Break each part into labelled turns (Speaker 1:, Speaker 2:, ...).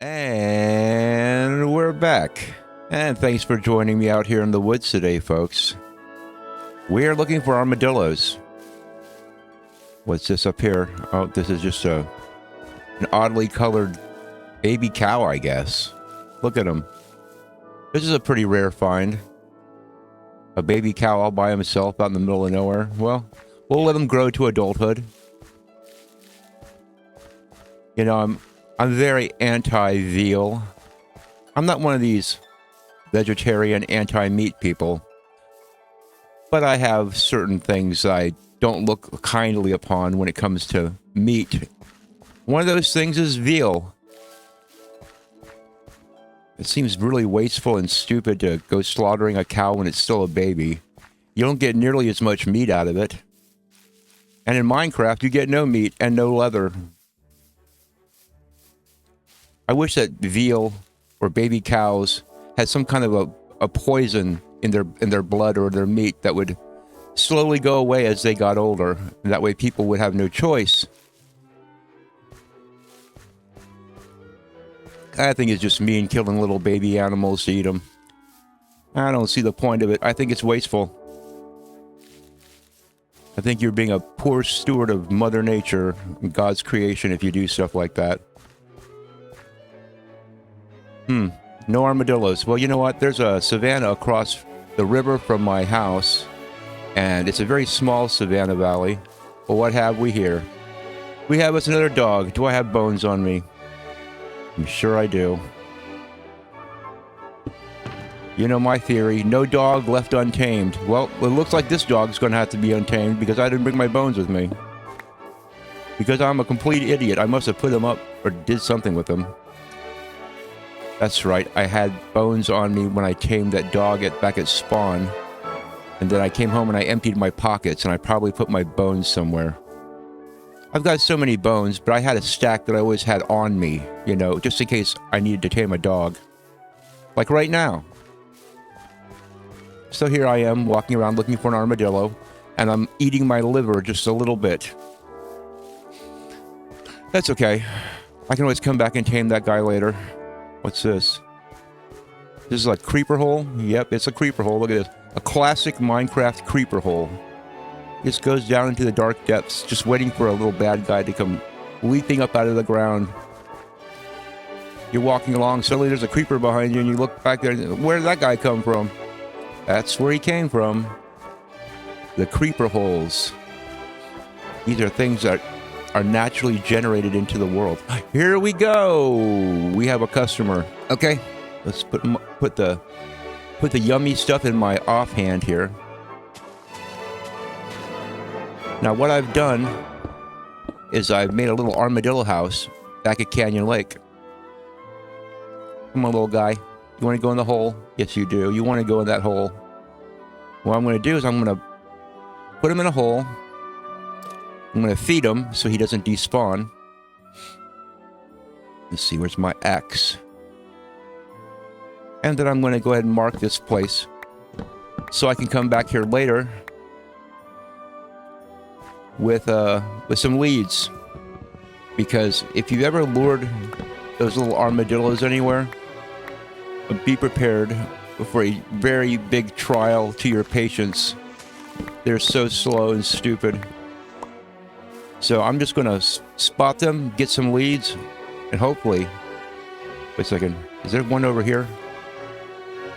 Speaker 1: And we're back. And thanks for joining me out here in the woods today, folks. We are looking for armadillos. What's this up here? Oh, this is just an oddly colored baby cow, I guess. Look at him. This is a pretty rare find. A baby cow all by himself out in the middle of nowhere. Well, we'll let him grow to adulthood. You know, I'm very anti-veal. I'm not one of these vegetarian anti-meat people. But I have certain things I don't look kindly upon when it comes to meat. One of those things is veal. It seems really wasteful and stupid to go slaughtering a cow when it's still a baby. You don't get nearly as much meat out of it. And in Minecraft, you get no meat and no leather. I wish that veal or baby cows had some kind of a poison in their blood or their meat that would slowly go away as they got older. And that way people would have no choice. I think it's just mean killing little baby animals to eat them. I don't see the point of it. I think it's wasteful. I think you're being a poor steward of Mother Nature and God's creation if you do stuff like that. No armadillos. Well, you know what? There's a savanna across the river from my house, and it's a very small savanna valley. Well, what have we here? We have us another dog. Do I have bones on me? I'm sure I do. You know my theory, no dog left untamed. Well, it looks like this dog's going to have to be untamed because I didn't bring my bones with me. Because I'm a complete idiot. I must have put them up or did something with them. That's right, I had bones on me when I tamed that dog back at spawn. And then I came home and I emptied my pockets and I probably put my bones somewhere. I've got so many bones, but I had a stack that I always had on me, you know, just in case I needed to tame a dog. Like right now. So here I am, walking around looking for an armadillo, and I'm eating my liver just a little bit. That's okay. I can always come back and tame that guy later. What's this? This is a creeper hole? Yep, it's a creeper hole. Look at this. A classic Minecraft creeper hole. This goes down into the dark depths, just waiting for a little bad guy to come leaping up out of the ground. You're walking along, suddenly there's a creeper behind you, and you look back there, and where did that guy come from? That's where he came from. The creeper holes. These are things that are naturally generated into the world. Here we go. We have a customer. Okay, let's put the yummy stuff in my offhand here. Now what I've done is I've made a little armadillo house back at Canyon Lake. Come on, little guy. You want to go in the hole? Yes, you do. You want to go in that hole. What I'm going to do is I'm going to put him in a hole. I'm going to feed him so he doesn't despawn. Let's see, where's my X? And then I'm going to go ahead and mark this place so I can come back here later with some leads. Because if you've ever lured those little armadillos anywhere, be prepared for a very big trial to your patience. They're so slow and stupid. So I'm just going to spot them, get some leads, and hopefully... Wait a second. Is there one over here?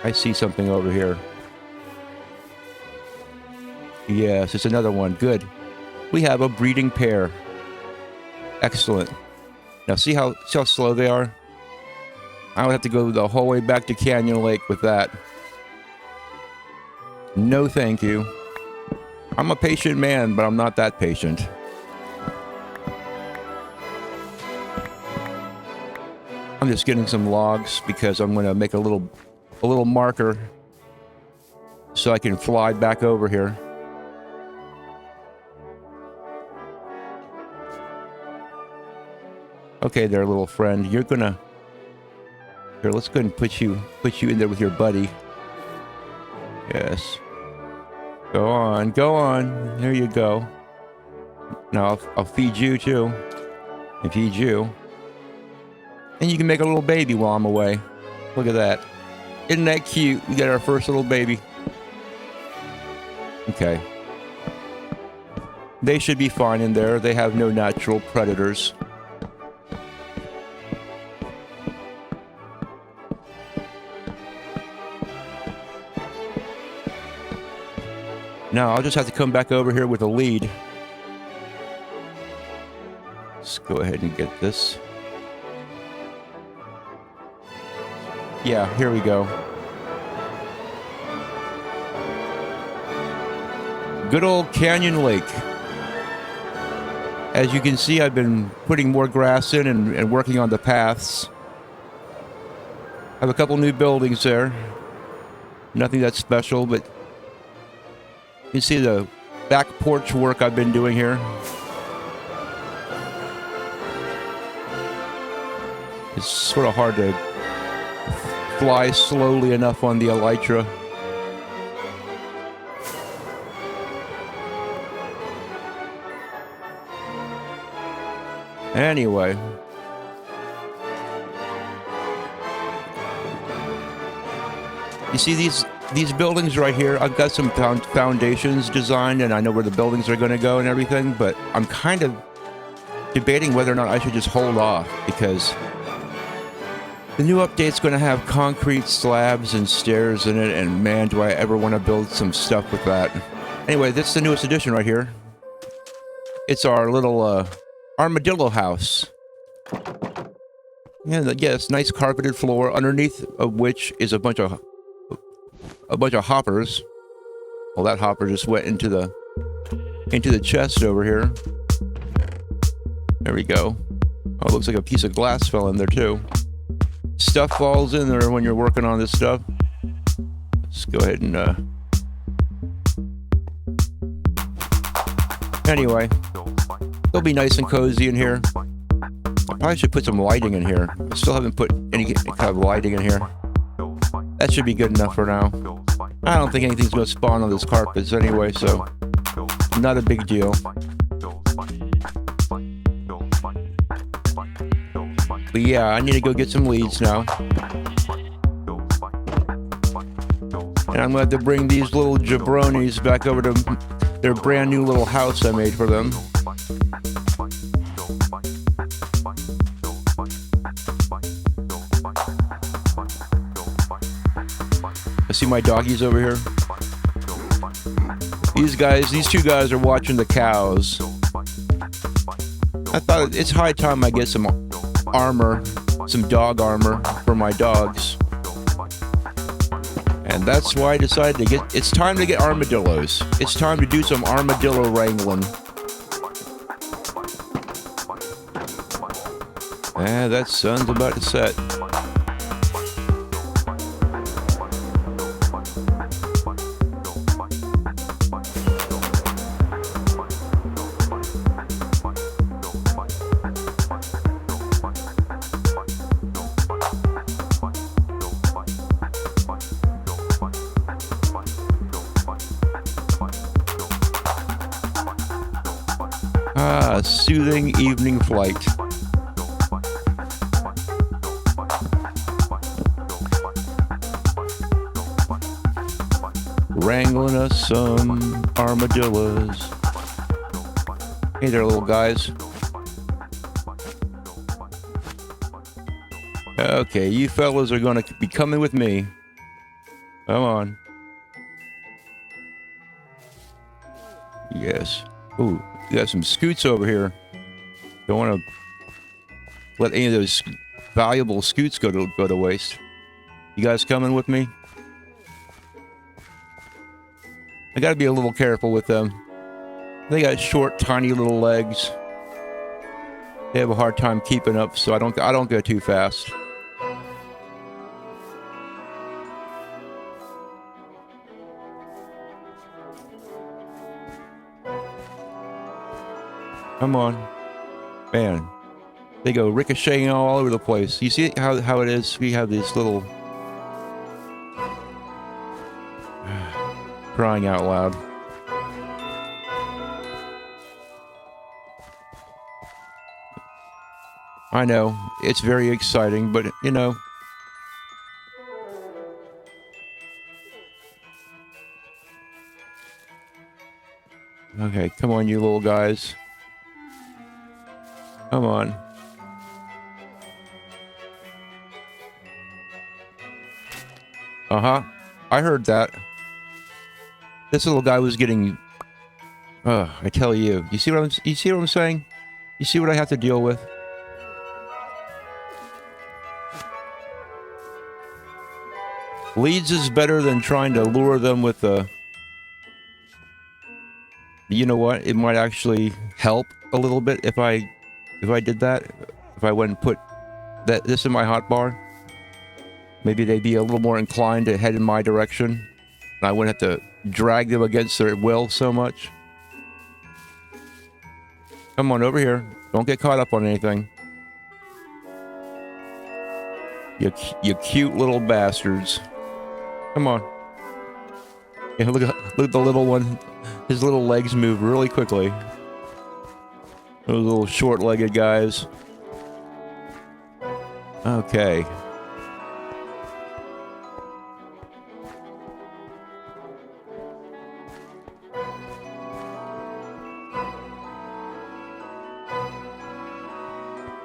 Speaker 1: I see something over here. Yes, it's another one. Good. We have a breeding pair. Excellent. Now see how slow they are? I would have to go the whole way back to Canyon Lake with that. No thank you. I'm a patient man, but I'm not that patient. I'm just getting some logs because I'm going to make a little marker so I can fly back over here. Okay there, little friend. You're gonna... Here, let's go ahead and put you in there with your buddy. Yes. Go on, go on. There you go. Now I'll feed you too. And feed you. And you can make a little baby while I'm away. Look at that. Isn't that cute? We got our first little baby. Okay. They should be fine in there. They have no natural predators. Now, I'll just have to come back over here with a lead. Let's go ahead and get this. Yeah, here we go. Good old Canyon Lake. As you can see, I've been putting more grass in and working on the paths. I have a couple new buildings there. Nothing that special, but you can see the back porch work I've been doing here. It's sort of hard to fly slowly enough on the elytra. Anyway. You see these buildings right here? I've got some foundations designed and I know where the buildings are going to go and everything, but I'm kind of debating whether or not I should just hold off because the new update's going to have concrete slabs and stairs in it, and man, do I ever want to build some stuff with that. Anyway, this is the newest addition right here. It's our little armadillo house. Yeah, it's nice carpeted floor, underneath of which is a bunch of hoppers. Well, that hopper just went into the chest over here. There we go. Oh, it looks like a piece of glass fell in there too. Stuff falls in there when you're working on this stuff. Let's go ahead and anyway, it'll be nice and cozy in here. I probably should put some lighting in here. I still haven't put any kind of lighting in here. That should be good enough for now. I don't think anything's going to spawn on this carpets anyway, so not a big deal. But yeah, I need to go get some leads now. And I'm going to have to bring these little jabronis back over to their brand new little house I made for them. I see my doggies over here. These two guys are watching the cows. I thought it's high time I get some armor, some dog armor for my dogs. And that's why I decided it's time to get armadillos. It's time to do some armadillo wrangling. That sun's about to set. Soothing evening flight. Wrangling us some armadillos. Hey there, little guys. Okay, you fellas are going to be coming with me. Come on. Yes. Ooh, you got some scoots over here. Don't want to let any of those valuable scoots go to waste. You guys coming with me? I got to be a little careful with them. They got short, tiny little legs. They have a hard time keeping up, so I don't go too fast. Come on. Man. They go ricocheting all over the place. You see how it is? We have this little... Crying out loud. I know, it's very exciting, but, you know. Okay, come on, you little guys. Come on. Uh-huh. I heard that. This little guy was getting... I tell you. You see what I'm saying? You see what I have to deal with? Leads is better than trying to lure them with the... You know what? It might actually help a little bit if I did that. If I went and put this in my hotbar. Maybe they'd be a little more inclined to head in my direction. And I wouldn't have to drag them against their will so much. Come on, over here. Don't get caught up on anything. You cute little bastards. Come on. Yeah, look at the little one. His little legs move really quickly. Those little short-legged guys. Okay.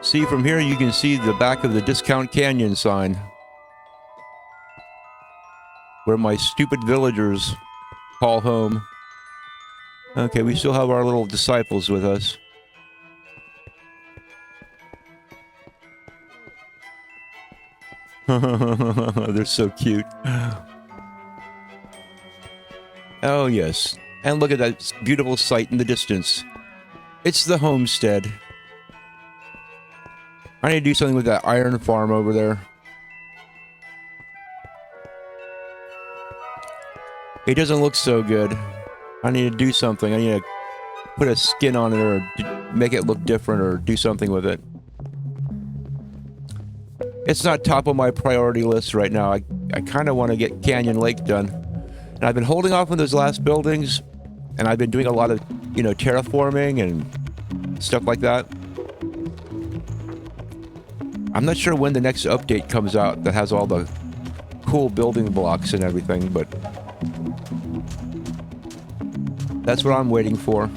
Speaker 1: See, from here you can see the back of the Discount Canyon sign. Where my stupid villagers call home. Okay, we still have our little disciples with us. They're so cute. Oh, yes. And look at that beautiful sight in the distance. It's the homestead. I need to do something with that iron farm over there. It doesn't look so good. I need to do something. I need to put a skin on it or make it look different or do something with it. It's not top of my priority list right now. I kind of want to get Canyon Lake done. And I've been holding off on those last buildings. And I've been doing a lot of, terraforming and stuff like that. I'm not sure when the next update comes out that has all the cool building blocks and everything, but that's what I'm waiting for.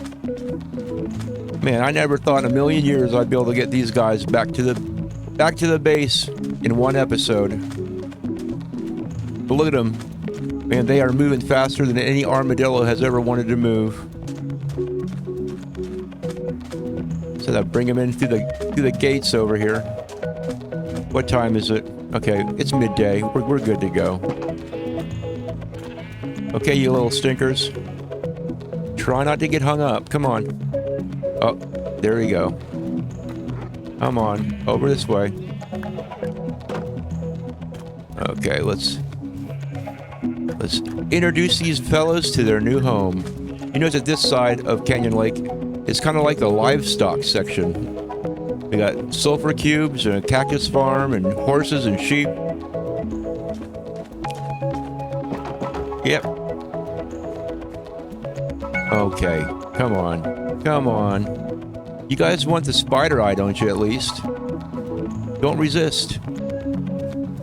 Speaker 1: Man, I never thought in a million years I'd be able to get these guys back to the base in one episode. But look at them. Man, they are moving faster than any armadillo has ever wanted to move. So that bring them in through the gates over here. What time is it? Okay, it's midday. We're good to go. Okay, you little stinkers. Try not to get hung up. Come on. Oh, there we go. Come on, over this way. Okay, let's introduce these fellows to their new home. You notice that this side of Canyon Lake is kind of like the livestock section. We got sulfur cubes and a cactus farm and horses and sheep. Yep. Okay, come on. Come on. You guys want the spider eye, don't you, at least? Don't resist.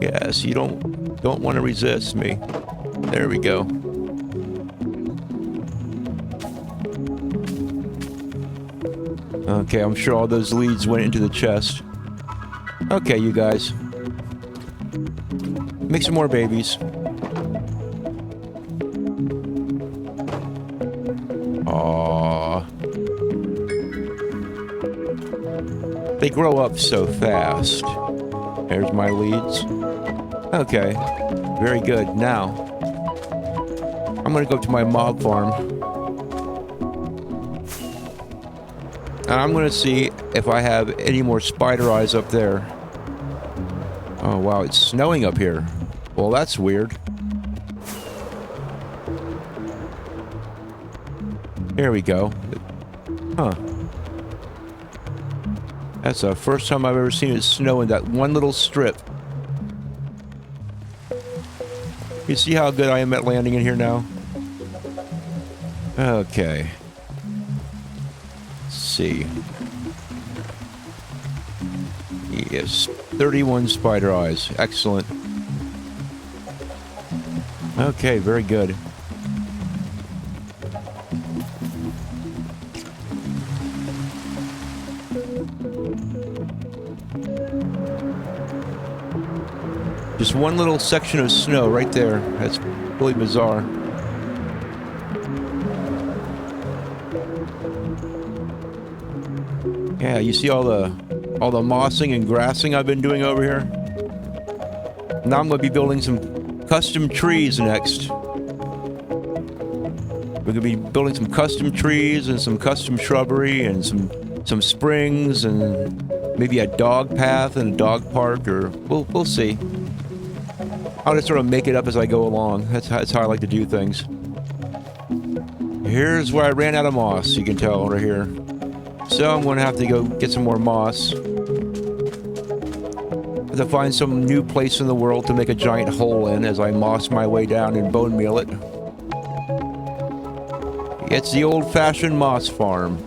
Speaker 1: Yes, you don't want to resist me. There we go. Okay, I'm sure all those leads went into the chest. Okay, you guys. Make some more babies. Aww. They grow up so fast. There's my leads. Okay, very good. Now, I'm gonna go to my mob farm. And I'm gonna see if I have any more spider eyes up there. Oh wow, it's snowing up here. Well, that's weird. There we go. Huh. That's the first time I've ever seen it snow in that one little strip. You see how good I am at landing in here now? Okay. Let's see. Yes, 31 spider eyes. Excellent. Okay, very good. Just one little section of snow right there. That's really bizarre. Yeah, you see all the mossing and grassing I've been doing over here? Now I'm going to be building some custom trees next. We're going to be building some custom trees and some custom shrubbery and some springs and maybe a dog path and a dog park, or we'll see. I'll just sort of make it up as I go along. That's how I like to do things. Here's where I ran out of moss, you can tell right here. So I'm going to have to go get some more moss. Have to find some new place in the world to make a giant hole in as I moss my way down and bone meal it. It's the old-fashioned moss farm.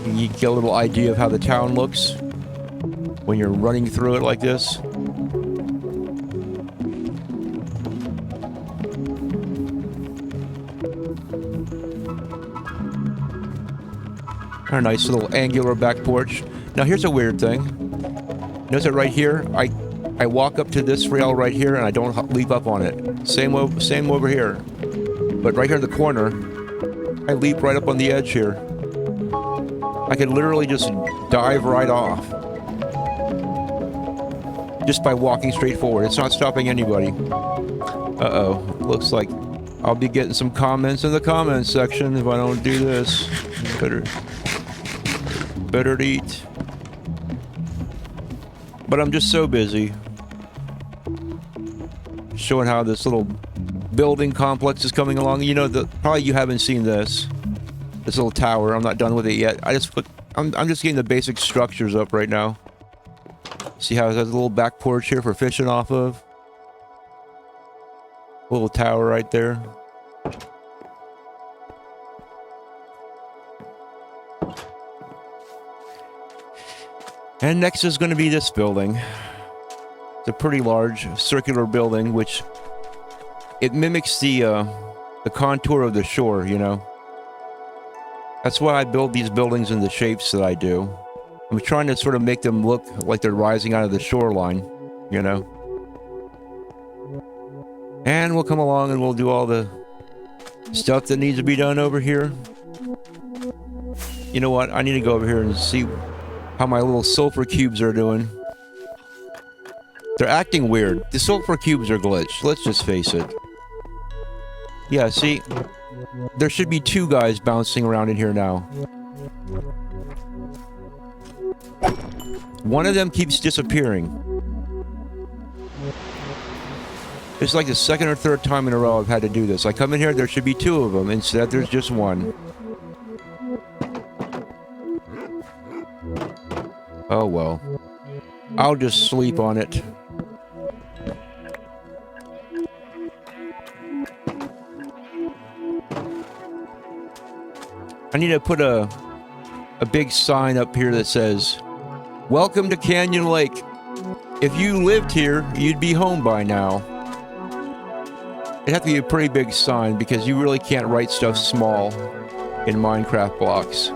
Speaker 1: You get a little idea of how the town looks when you're running through it like this. A nice little angular back porch. Now here's a weird thing. Notice it right here. I walk up to this rail right here and I don't leap up on it. Same over here. But right here in the corner, I leap right up on the edge here. I could literally just dive right off. Just by walking straight forward. It's not stopping anybody. Uh-oh. Looks like I'll be getting some comments in the comments section if I don't do this. Better to eat. But I'm just so busy showing how this little building complex is coming along. You know, probably you haven't seen this little tower. I'm not done with it yet. I'm just getting the basic structures up right now. See how it has a little back porch here for fishing off of. Little tower right there. And next is going to be this building. It's a pretty large circular building, which it mimics the contour of the shore, you know. That's why I build these buildings in the shapes that I do. I'm trying to sort of make them look like they're rising out of the shoreline, you know. And we'll come along and we'll do all the stuff that needs to be done over here. You know what? I need to go over here and see how my little sulfur cubes are doing. They're acting weird. The sulfur cubes are glitched. Let's just face it. Yeah, see? There should be two guys bouncing around in here now. One of them keeps disappearing. It's like the second or third time in a row I've had to do this. I come in here, there should be two of them. Instead, there's just one. Oh well. I'll just sleep on it. I need to put a big sign up here that says, "Welcome to Canyon Lake. If you lived here, you'd be home by now." It'd have to be a pretty big sign because you really can't write stuff small in Minecraft blocks.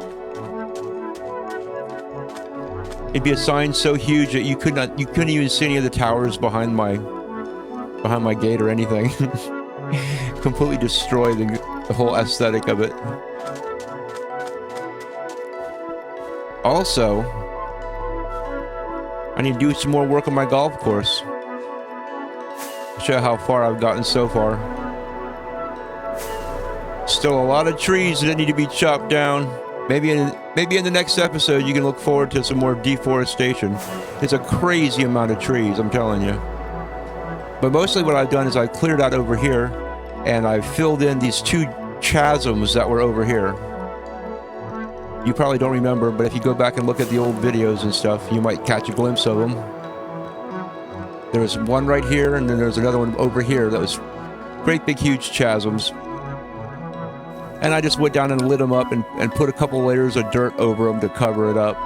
Speaker 1: It'd be a sign so huge that you couldn't even see any of the towers behind my gate or anything. Completely destroy the whole aesthetic of it. Also, I need to do some more work on my golf course. Show how far I've gotten so far. Still a lot of trees that need to be chopped down. Maybe in the next episode you can look forward to some more deforestation. It's a crazy amount of trees, I'm telling you. But mostly what I've done is I've cleared out over here and I've filled in these two chasms that were over here. You probably don't remember, but if you go back and look at the old videos and stuff, you might catch a glimpse of them. There's one right here, and then there's another one over here that was great big huge chasms. And I just went down and lit them up and put a couple layers of dirt over them to cover it up.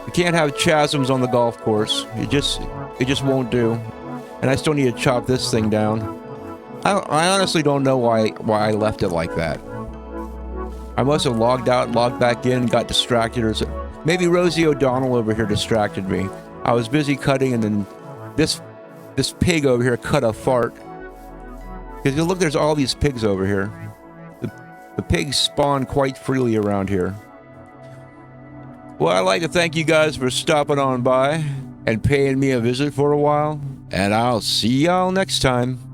Speaker 1: You can't have chasms on the golf course. It just won't do. And I still need to chop this thing down. I honestly don't know why I left it like that. I must have logged out, logged back in, got distracted, or maybe Rosie O'Donnell over here distracted me. I was busy cutting, and then this pig over here cut a fart. Because look, there's all these pigs over here. The pigs spawn quite freely around here. Well, I'd like to thank you guys for stopping on by and paying me a visit for a while. And I'll see y'all next time.